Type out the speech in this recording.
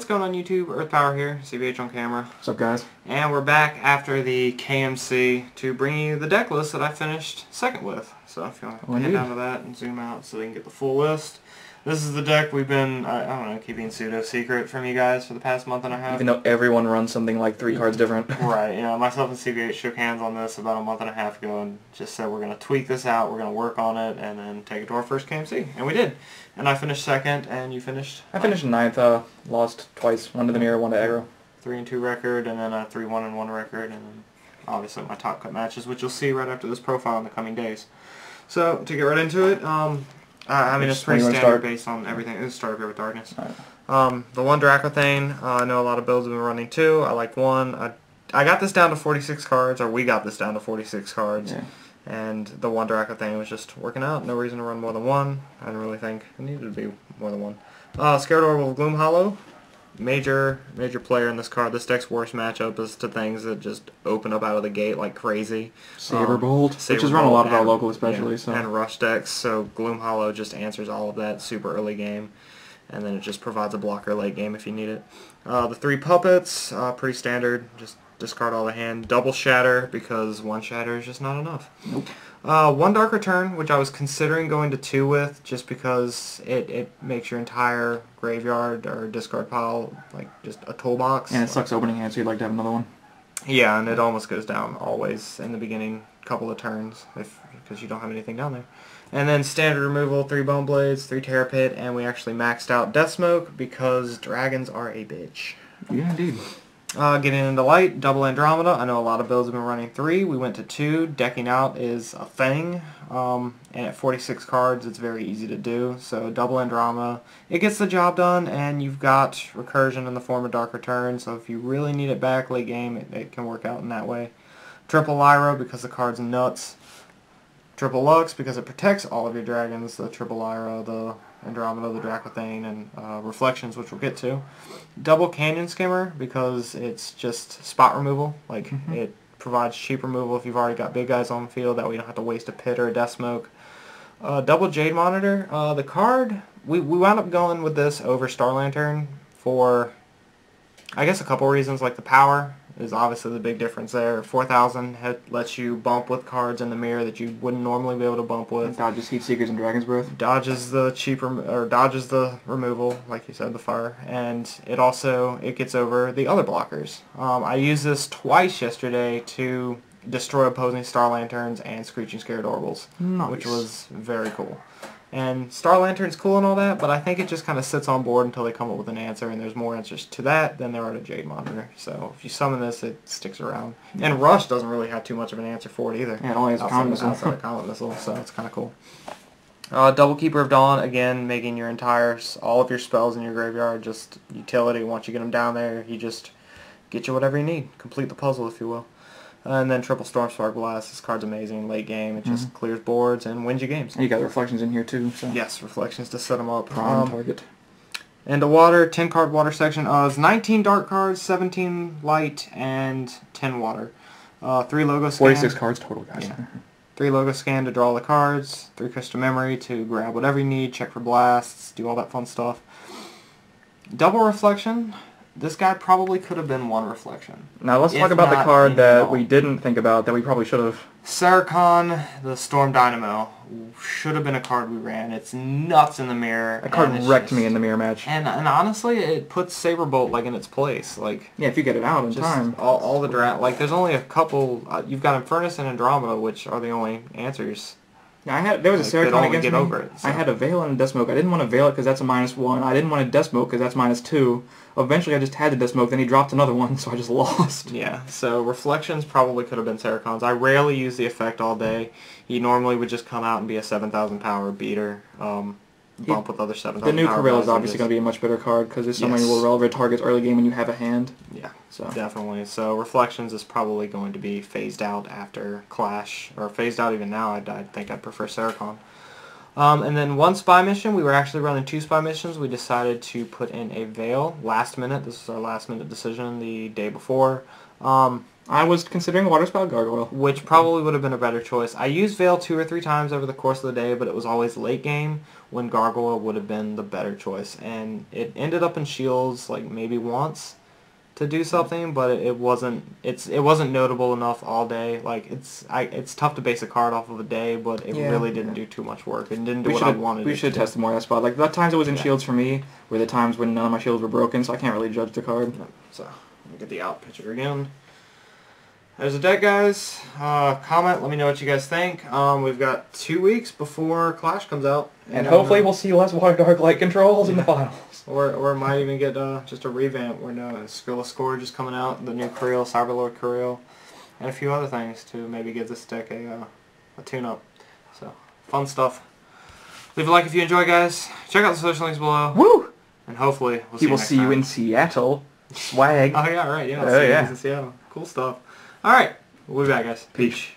What's going on YouTube? Earth Power here, CBH on camera. What's up, guys? And we're back after the KMC to bring you the deck list that I finished second with. So if you want to head down to that and zoom out so they can get the full list. This is the deck we've been, I don't know, keeping pseudo-secret from you guys for the past month and a half. Even though everyone runs something like 3 cards different. Right, you know, myself and CBH shook hands on this about a month and a half ago and just said we're going to tweak this out, we're going to work on it, and then take it to our first KMC. And we did. And I finished second, and you finished? I finished ninth, lost twice, one to the mirror, one to aggro. 3-2 record, and then a 3-1-1 record, and then obviously my top cut matches, which you'll see right after this profile in the coming days. So, to get right into it, I mean, it's pretty standard based on everything. Let's start up here with Darkness. Right. The one Dracothane, I know a lot of builds have been running two. I like one. I got this down to 46 cards, or we got this down to 46 cards. Yeah. And the one Dracothane was just working out. No reason to run more than one. I didn't really think it needed to be more than one. Scared Orbital Gloom Hollow. Major player in this card. This deck's worst matchup is to things that just open up out of the gate like crazy. Saberbolt, which is run a lot of our local especially. Yeah, so. And rush decks, so Gloom Hollow just answers all of that super early game. And then it just provides a blocker late game if you need it. The 3 puppets, pretty standard. Just discard all the hand. Double Shatter, because 1 Shatter is just not enough. Nope. 1 Dark Return, which I was considering going to 2 with, just because it makes your entire graveyard or discard pile like just a toolbox. And it sucks opening hand, so you'd like to have another one. Yeah, and it almost goes down always in the beginning couple of turns because you don't have anything down there. And then standard removal, 3 Bone Blades, 3 Terror Pit, and we actually maxed out Death Smoke because dragons are a bitch. Yeah, indeed. Getting into light, double Andromeda. I know a lot of builds have been running 3. We went to 2. Decking out is a thing. And at 46 cards, it's very easy to do. So double Andromeda, it gets the job done, and you've got recursion in the form of Dark Return. So if you really need it back late game, it can work out in that way. Triple Lyra because the card's nuts. Triple Lux because it protects all of your dragons. The Triple Lyra, the Andromeda, the Dracothane, and Reflections, which we'll get to. Double Canyon Skimmer because it's just spot removal. Like, it provides cheap removal if you've already got big guys on the field. That way you don't have to waste a pit or a Death Smoke. Double Jade Monitor. The card, we wound up going with this over Star Lantern for, I guess, a couple reasons. Like, the power is obviously the big difference there. 4,000 lets you bump with cards in the mirror that you wouldn't normally be able to bump with. Dodges Heat Seekers and Dragon's Breath. Dodges the dodges the removal, like you said, the fire, and it gets over the other blockers. I used this twice yesterday to destroy opposing Star Lanterns and Screeching Scared Orbals, which was very cool. And Star Lantern's cool and all that, but I think it just kind of sits on board until they come up with an answer, and there's more answers to that than there are to Jade Monitor. So if you summon this, it sticks around. And Rush doesn't really have too much of an answer for it either. Yeah, it only has a Comet Missile. Outside of Comet Missile, so it's kind of cool. Double Keeper of Dawn, again, making your all of your spells in your graveyard just utility. Once you get them down there, you just get you whatever you need. Complete the puzzle, if you will. And then Triple Storm Spark Blast. This card's amazing. Late game, it just clears boards and wins you games. And you got Reflections in here too. So. Yes, Reflections to set them up. Prime target. And the water, 10 card water section. It's 19 dark cards, 17 light, and 10 water. 3 logo scan. 46 cards total, guys. Yeah. 3 logo scan to draw the cards. 3 crystal memory to grab whatever you need. Check for blasts. Do all that fun stuff. Double reflection. This guy probably could have been 1 reflection. Now let's talk about the card that we didn't think about that we probably should have. Sarkhan, the Storm Dynamo, should have been a card we ran. It's nuts in the mirror. That card wrecked me in the mirror match. And honestly, it puts Saberbolt like in its place. Like, yeah, if you get it out in time. All the draft. Like, there's only a couple. You've got Infernus and Andromeda, which are the only answers. Yeah, there was a Sarkhan against me. Over it, so. I had a Veil and a Death Smoke. I didn't want to Veil it because that's a -1. I didn't want a Death Smoke because that's -2. Eventually I just had the Death Smoke, then he dropped another one, so I just lost. Yeah, so Reflections probably could have been Sarkhan's. I rarely use the effect all day. He normally would just come out and be a 7,000 power beater. Bump with other 7,000 power. The new Corel is obviously going to be a much better card because there's so many more relevant targets early game when you have a hand. Yeah, so definitely. So Reflections is probably going to be phased out after Clash, or phased out even now. I think I'd prefer Sarkhan. And then one spy mission. We were actually running 2 spy missions. We decided to put in a Veil last minute. This was our last minute decision the day before. I was considering Water Spout Gargoyle, which probably would have been a better choice. I used Veil 2 or 3 times over the course of the day, but it was always late game when Gargoyle would have been the better choice. And it ended up in shields like maybe once to do something, but it wasn't notable enough all day. Like it's tough to base a card off of a day, but it really didn't do too much work. It didn't do what I wanted. We should test more of that spot. Like the times it was in shields for me were the times when none of my shields were broken, so I can't really judge the card. So let me get the out picture again. There's a deck, guys. Comment, let me know what you guys think. We've got 2 weeks before Clash comes out. And hopefully we'll see less Water Dark Light controls in the finals. Or might even get just a revamp. We're no Skrilla Scourge is coming out, the new Creel, Cyberlord Creel, and a few other things to maybe give this deck a tune-up. So, fun stuff. Leave a like if you enjoy, guys. Check out the social links below. Woo! And hopefully we'll see you you next see time. you in Seattle. Swag. Oh yeah, right. Yeah. Oh yeah. In Seattle. Cool stuff. All right. We'll be back, guys. Peace.